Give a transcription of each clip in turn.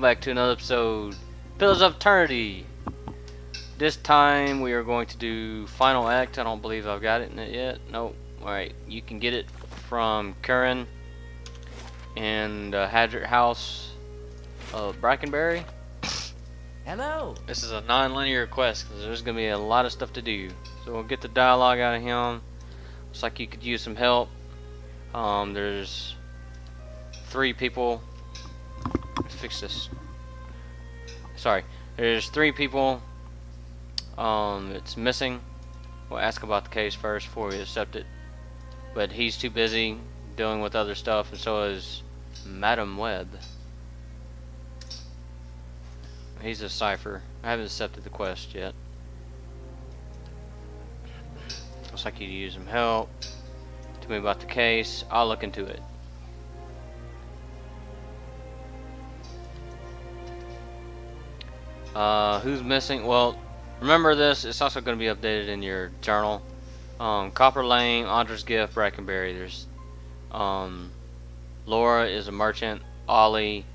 welcome back to another episode, Pillars of Eternity. This time we are going to do Final Act. I don't believe I've got it in it yet. Nope. Alright, you can get it from Kurren and Hadrick House of Brackenbury. Hello. This is a non-linear quest because there's going to be a lot of stuff to do. So we'll get the dialogue out of him. Looks like you could use some help. There's 3 people. Fix this. Sorry, there's 3 people. It's missing. We'll ask about the case first before we accept it. But he's too busy dealing with other stuff, and so is Madam Webb. He's a cipher. I haven't accepted the quest yet. Looks like you use some help. Tell me about the case. I'll look into it. Who's missing? Well, remember this. It's also going to be updated in your journal. Copperlane, Andre's Gift, Brackenbury. There's Laura is a merchant. Ollie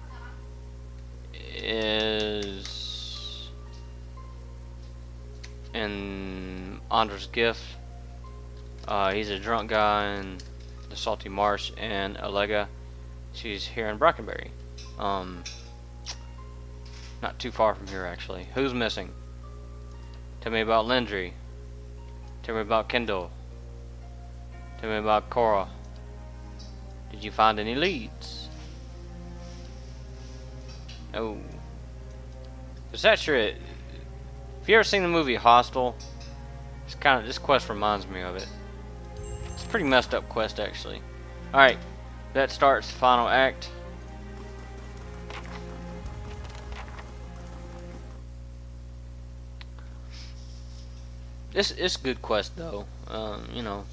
is in Andre's Gift. He's a drunk guy in the Salty Marsh, and Allegra, she's here in Brackenbury. Not too far from here, actually. Who's missing? Tell me about Lindry. Tell me about Kendall. Tell me about Cora. Did you find any leads? No. Is that true? Have you ever seen the movie Hostel? This quest reminds me of it. It's a pretty messed up quest, actually. Alright, that starts the final act. It's a good quest though. You know.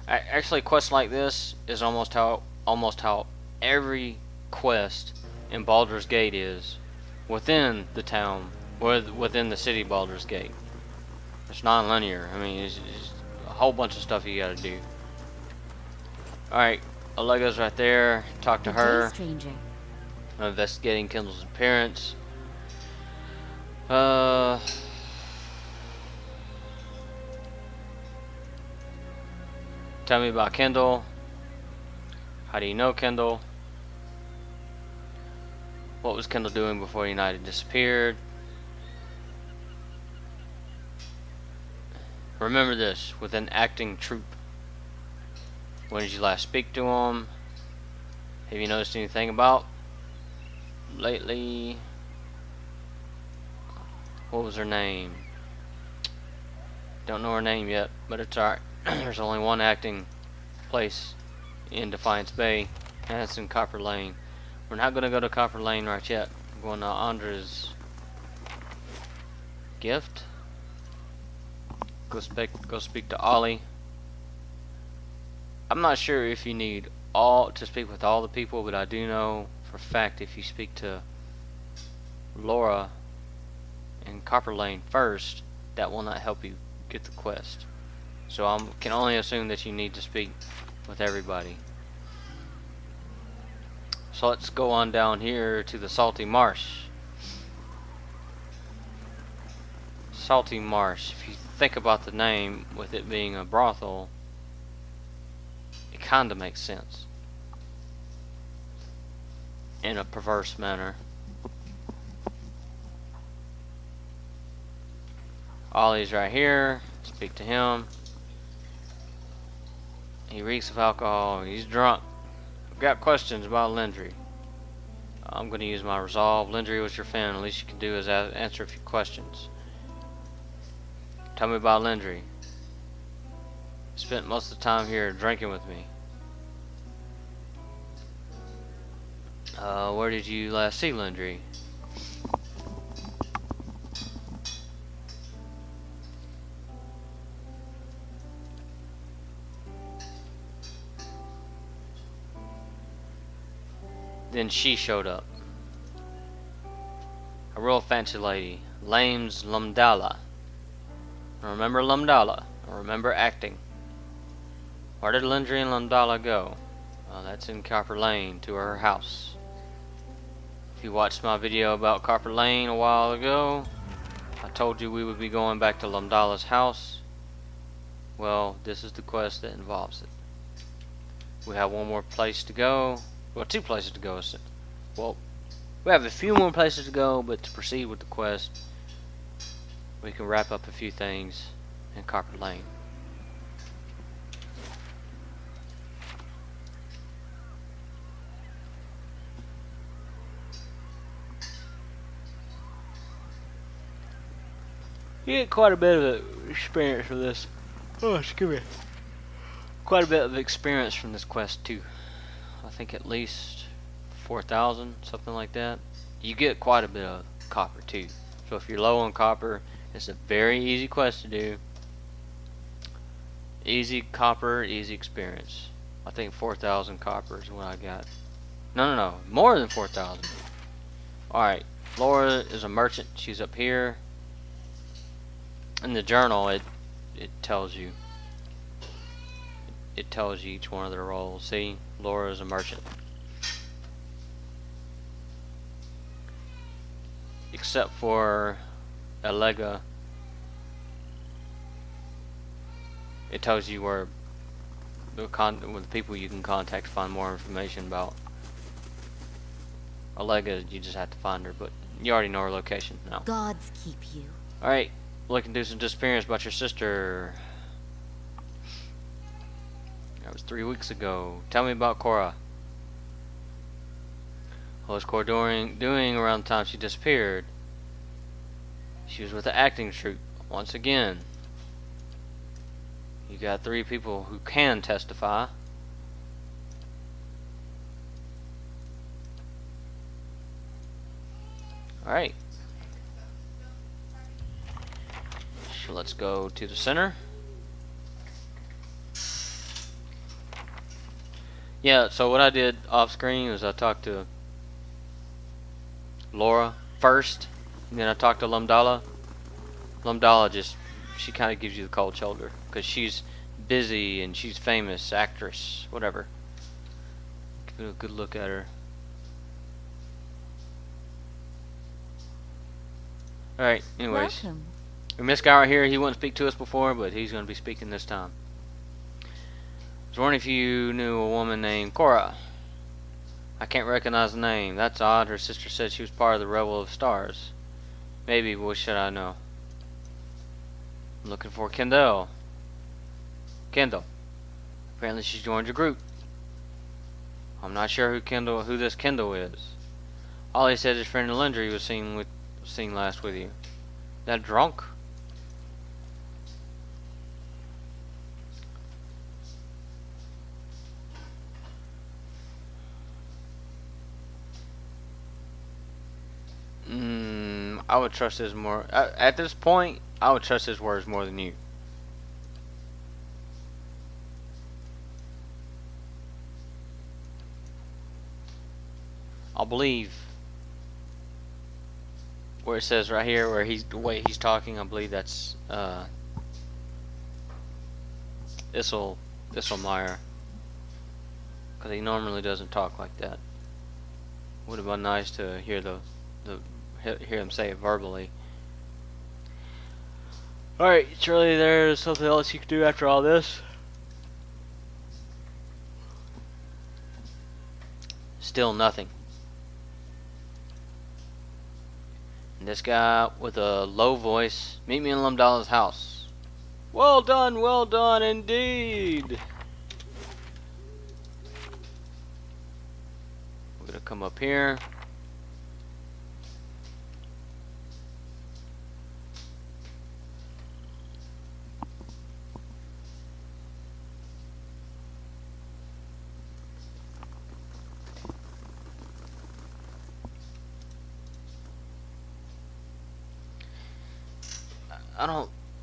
Actually, quests like this is almost how every quest in Baldur's Gate is within the town, or within the city Baldur's Gate. It's non-linear. I mean, it's a whole bunch of stuff you gotta do. Alright, Allega's right there. Talk to her. Investigating Kendall's appearance. Tell me about Kendall. How do you know Kendall? What was Kendall doing before United disappeared? Remember this, with an acting troupe. When did you last speak to him? Have you noticed anything about lately? What was her name? Don't know her name yet, but it's alright. There's only one acting place in Defiance Bay, and it's in Copperlane. We're not going to go to Copperlane right yet. We're going to Andre's Gift. Go speak to Ollie. I'm not sure if you need to speak with all the people, but I do know for a fact if you speak to Laura in Copperlane first, that will not help you get the quest. So I can only assume that you need to speak with everybody. So let's go on down here to the Salty Marsh. Salty Marsh. If you think about the name, with it being a brothel, it kinda makes sense. In a perverse manner. Ollie's right here. Speak to him. He reeks of alcohol. He's drunk. I've got questions about Lindry. I'm going to use my resolve. Lindry was your friend. The least you can do is answer a few questions. Tell me about Lindry. Spent most of the time here drinking with me. Where did you last see Lindry? Then she showed up. A real fancy lady. Lame's Lumdala. I remember Lumdala. I remember acting. Where did Lindry and Lumdala go? That's in Copperlane, to her house. If you watched my video about Copperlane a while ago, I told you we would be going back to Lumdala's house. Well, this is the quest that involves it. We have one more place to go. Well, two places to go. Well, we have a few more places to go, but to proceed with the quest, we can wrap up a few things in Copperlane. You get quite a bit of experience from this. Oh, excuse me. Quite a bit of experience from this quest too. I think at least 4,000, something like that. You get quite a bit of copper too. So if you're low on copper, it's a very easy quest to do. Easy copper, easy experience. I think 4,000 copper is what I got. No, more than 4,000. Alright, Laura is a merchant. She's up here. In the journal, it tells you. It tells you each one of their roles. See, Laura is a merchant. Except for Allega, it tells you where the people you can contact to find more information about. Allega, you just have to find her, but you already know her location now. Gods keep you. Alright, looking to do some disappearance about your sister. That was 3 weeks ago. Tell me about Cora. What was Cora doing around the time she disappeared? She was with the acting troupe once again. You got 3 people who can testify. Alright. So let's go to the center. Yeah, so what I did off screen was I talked to Laura first, and then I talked to Lumdala. Lumdala she kind of gives you the cold shoulder because she's busy and she's famous actress, whatever. Give a good look at her. Alright, anyways. Welcome. And this guy right here, he wouldn't speak to us before, but he's going to be speaking this time. I was wondering if you knew a woman named Cora. I can't recognize the name. That's odd. Her sister said she was part of the Rebel of Stars. Maybe, what should I know? I'm looking for Kadal. Kendall. Apparently she joined your group. I'm not sure who this Kendall is. All he said his friend Lindry was seen last with you. That drunk? I would trust his more at this point. I would trust his words more than you. I'll believe where it says right here where the way he's talking. I believe that's Isselmeyer, because he normally doesn't talk like that. Would have been nice to hear hear him say it verbally. Alright, surely there's something else you can do after all this. Still nothing. And this guy with a low voice, meet me in Lumdala's house. Well done indeed. We're gonna come up here.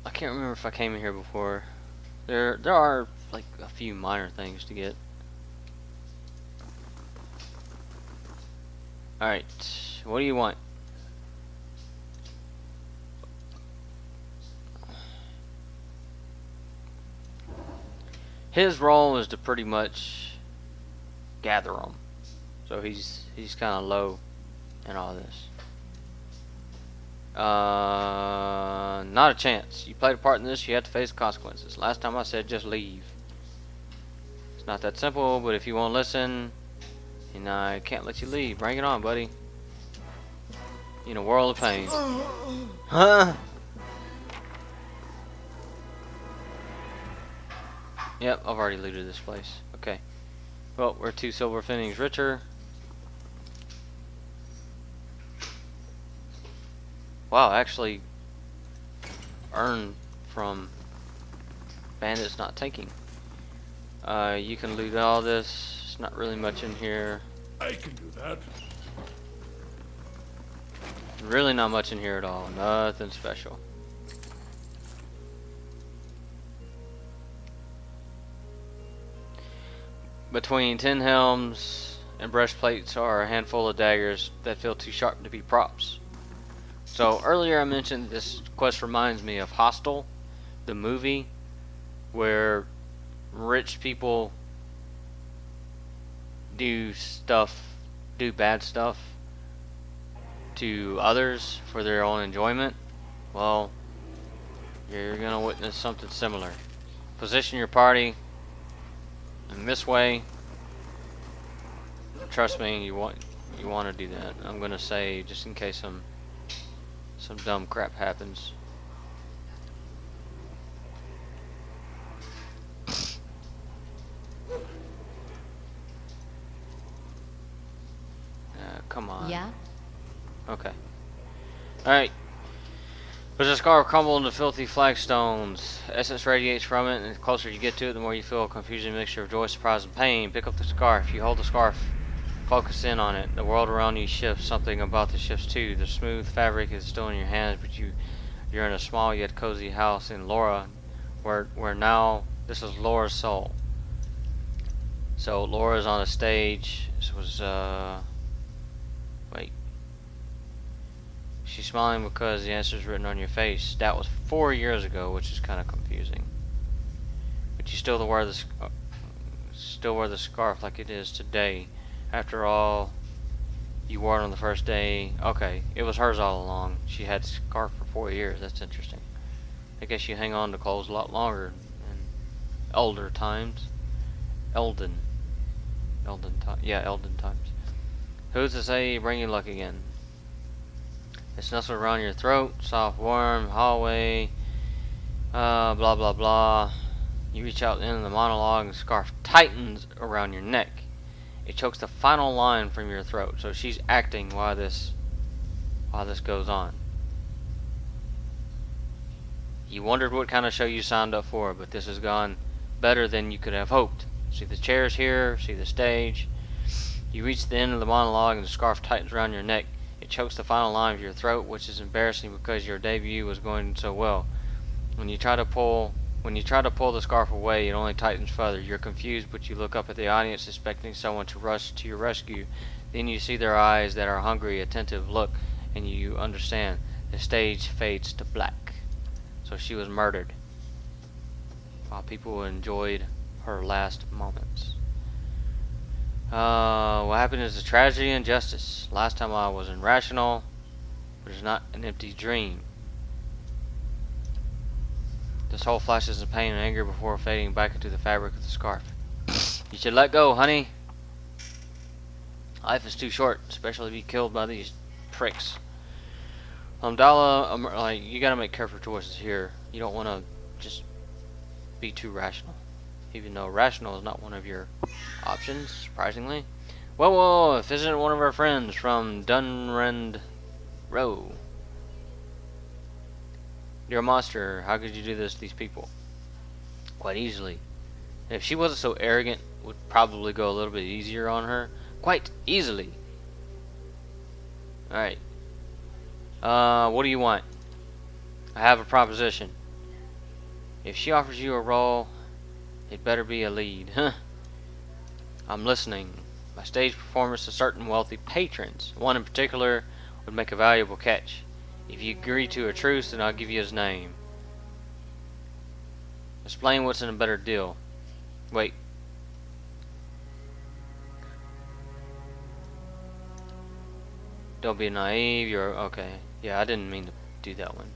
I can't remember if I came in here before. There are like a few minor things to get. Alright, what do you want? His role is to pretty much gather them. So he's kind of low. in all this? Not a chance. You played a part in this, you have to face consequences. Last time I said just leave. It's not that simple, but if you won't listen, and I can't let you leave. Bring it on, buddy. You're in a world of pain. Huh? Yep, I've already looted this place. Okay. Well, we're 2 silver finnings richer. Wow, actually earned from bandits not taking. You can loot all this. There's not really much in here. I can do that. Really not much in here at all. Nothing special. Between 10 helms and breastplates are a handful of daggers that feel too sharp to be props. So earlier I mentioned this quest reminds me of Hostel, the movie, where rich people do bad stuff to others for their own enjoyment. Well, you're gonna witness something similar. Position your party in this way. Trust me, you want to do that. I'm gonna say, just in case some dumb crap happens. Come on. Yeah? Okay. Alright. There's a scarf crumbled into filthy flagstones. Essence radiates from it, and the closer you get to it, the more you feel a confusing mixture of joy, surprise, and pain. Pick up the scarf. You hold the scarf. Focus in on it. The world around you shifts. Something about the shifts too. The smooth fabric is still in your hands, but you're in a small yet cozy house in Laura, where now this is Laura's soul. So Laura's on a stage. This was wait. She's smiling because the answer is written on your face. That was 4 years ago, which is kind of confusing. But you still wear the scarf like it is today. After all, you wore it on the first day. Okay, it was hers all along. She had scarf for 4 years. That's interesting. I guess you hang on to clothes a lot longer in older times. Elden times. Who's to say bring you luck again? It's nestled around your throat, soft, warm, hallway, blah, blah, blah. You reach out into the monologue and the scarf tightens around your neck. It chokes the final line from your throat. So she's acting while this goes on. You wondered what kind of show you signed up for, but this has gone better than you could have hoped. See the chairs here, see the stage. You reach the end of the monologue and the scarf tightens around your neck. It chokes the final line of your throat, which is embarrassing because your debut was going so well. When you try to pull the scarf away, it only tightens further. You're confused, but you look up at the audience expecting someone to rush to your rescue. Then you see their eyes that are hungry, attentive look, and you understand. The stage fades to black. So she was murdered while people enjoyed her last moments. What happened is a tragedy and justice. Last time I was irrational, but it's not an empty dream. The soul flashes in pain and anger before fading back into the fabric of the scarf. You should let go, honey. Life is too short, especially to be killed by these pricks. Lumdala, you gotta make careful choices here. You don't want to just be too rational. Even though rational is not one of your options, surprisingly. Whoa, if isn't one of our friends from Dunrend Row. You're a monster. How could you do this to these people? Quite easily. If she wasn't so arrogant, would probably go a little bit easier on her. Quite easily. Alright. What do you want? I have a proposition. If she offers you a role, it better be a lead. Huh. I'm listening. My stage performance to certain wealthy patrons. One in particular would make a valuable catch. If you agree to a truce, then I'll give you his name. Explain what's in a better deal. Wait. Don't be naive. You're okay. Yeah, I didn't mean to do that one.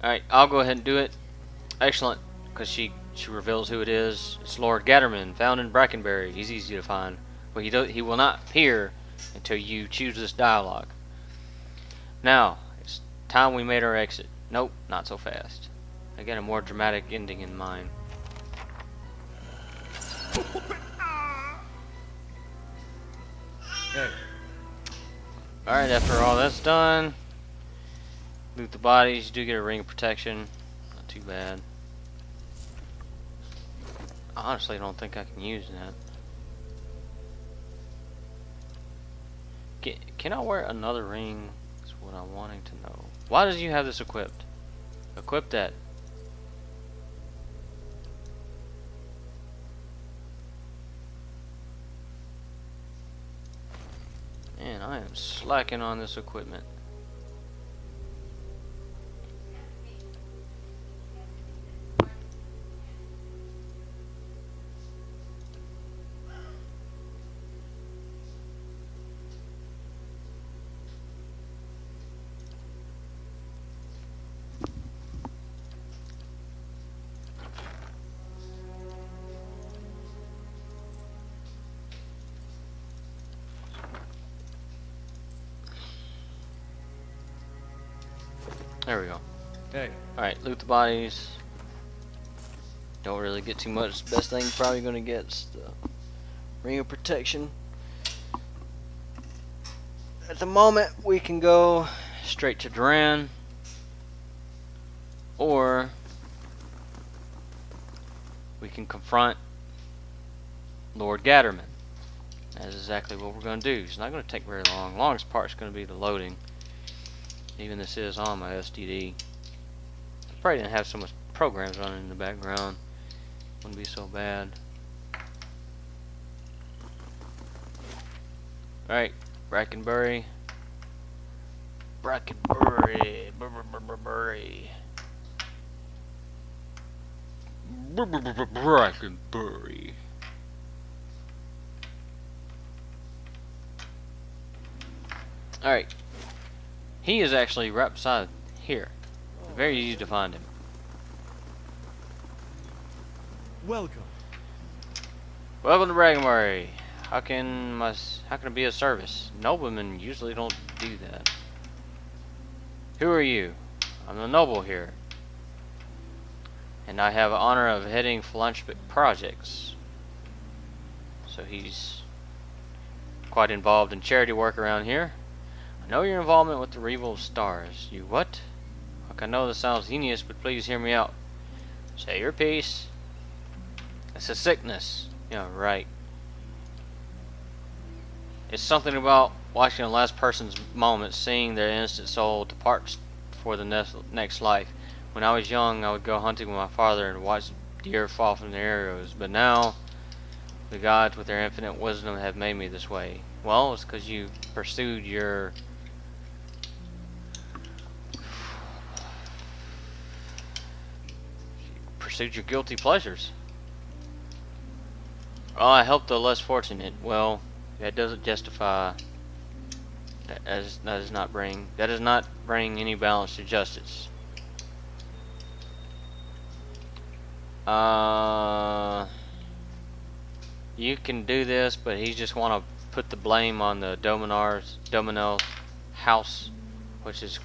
Alright, I'll go ahead and do it. Excellent. Because she reveals who it is. It's Lord Gatterman, found in Brackenbury. He's easy to find. But he will not appear until you choose this dialogue. Now, it's time we made our exit. Nope, not so fast. I got a more dramatic ending in mind. Hey. Alright, after all that's done, loot the bodies. You do get a ring of protection. Not too bad. I honestly don't think I can use that. Can I wear another ring? That's what I'm wanting to know. Why does you have this equipped? Equip that. Man, I am slacking on this equipment. There we go. Hey. Alright, loot the bodies. Don't really get too much. Best thing you're probably going to get is the ring of protection. At the moment, we can go straight to Duran, or we can confront Lord Gatterman. That's exactly what we're going to do. It's not going to take very long. Longest part's going to be the loading. Even this is on my STD. I probably didn't have so much programs running in the background. Wouldn't be so bad. Alright, Brackenbury. Brackenbury. Brackenbury. Alright. He is actually right beside here. Very easy to find him. Welcome. Welcome to Brackenbury. How can it be of service? Noblemen usually don't do that. Who are you? I'm the noble here, and I have the honor of heading philanthropic projects. So he's quite involved in charity work around here. I know your involvement with the Regal of Stars. You what? Look, I know this sounds heinous, but please hear me out. Say your piece. It's a sickness. Yeah, right. It's something about watching the last person's moment, seeing their innocent soul depart for the next life. When I was young, I would go hunting with my father and watch deer fall from their arrows. But now, the gods with their infinite wisdom have made me this way. Well, it's because you pursued your guilty pleasures. Oh, I help the less fortunate. Well, that doesn't justify. That does not bring any balance to justice. You can do this, but he just want to put the blame on the Domino house, which is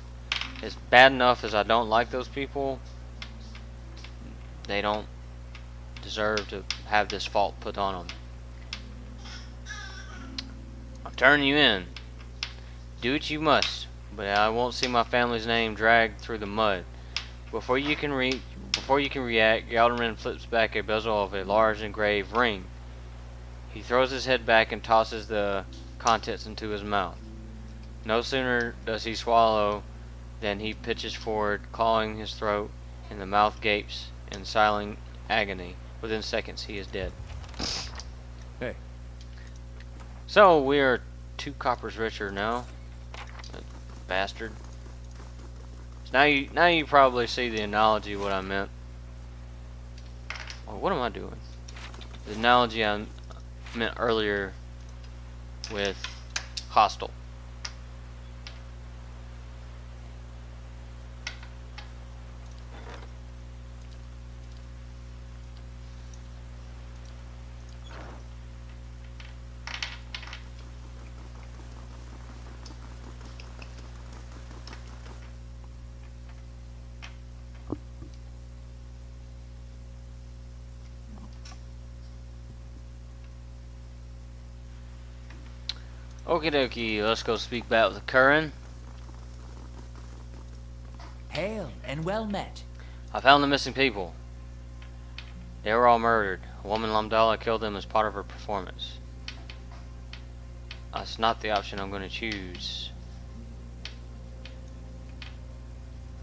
bad enough as I don't like those people. They don't deserve to have this fault put on them. I'm turning you in. Do what you must, but I won't see my family's name dragged through the mud. Before you can react, Gatterman flips back a bezel of a large engraved ring. He throws his head back and tosses the contents into his mouth. No sooner does he swallow than he pitches forward, clawing his throat, and the mouth gapes in silent agony. Within seconds, he is dead. Hey. So, we are 2 coppers richer now. That bastard. So now you probably see the analogy of what I meant. Or what am I doing? The analogy I meant earlier with hostile. Okie dokie, let's go speak back with Kurren. Hail and well met. I found the missing people. They were all murdered. A woman Lumdala killed them as part of her performance. That's not the option I'm going to choose.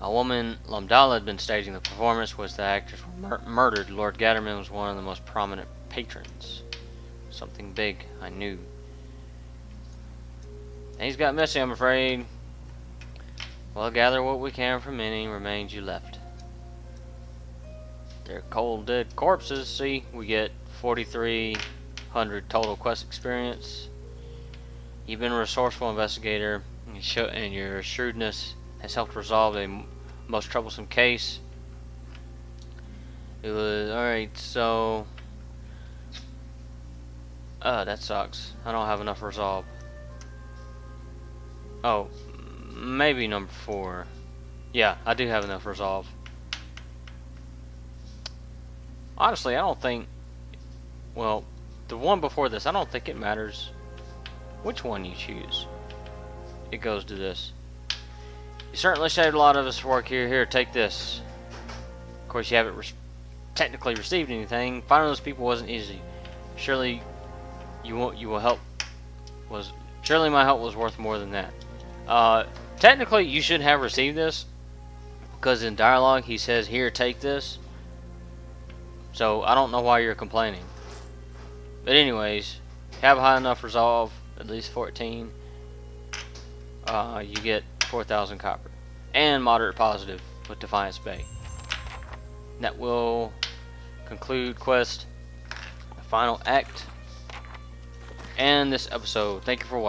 A woman Lumdala had been staging the performance was the actress murdered. Lord Gatterman was one of the most prominent patrons. Something big, I knew. And he's got messy, I'm afraid. Well, gather what we can from any remains you left. They're cold, dead corpses. See, we get 4,300 total quest experience. You've been a resourceful investigator, and your shrewdness has helped resolve a most troublesome case. It was alright, so that sucks. I don't have enough resolve. Oh, maybe number 4. Yeah, I do have enough resolve. Honestly, I don't think, well, the one before this, I don't think it matters which one you choose. It goes to this. You certainly saved a lot of us work here. Here, take this. Of course, you haven't technically received anything. Finding those people wasn't easy. Surely, you will help. Surely my help was worth more than that. Technically, you should have received this, because in dialogue he says, "Here, take this." So I don't know why you're complaining. But anyways, have high enough resolve, at least 14. You get 4,000 copper and moderate positive with Defiance Bay. That will conclude quest, the final act, and this episode. Thank you for watching.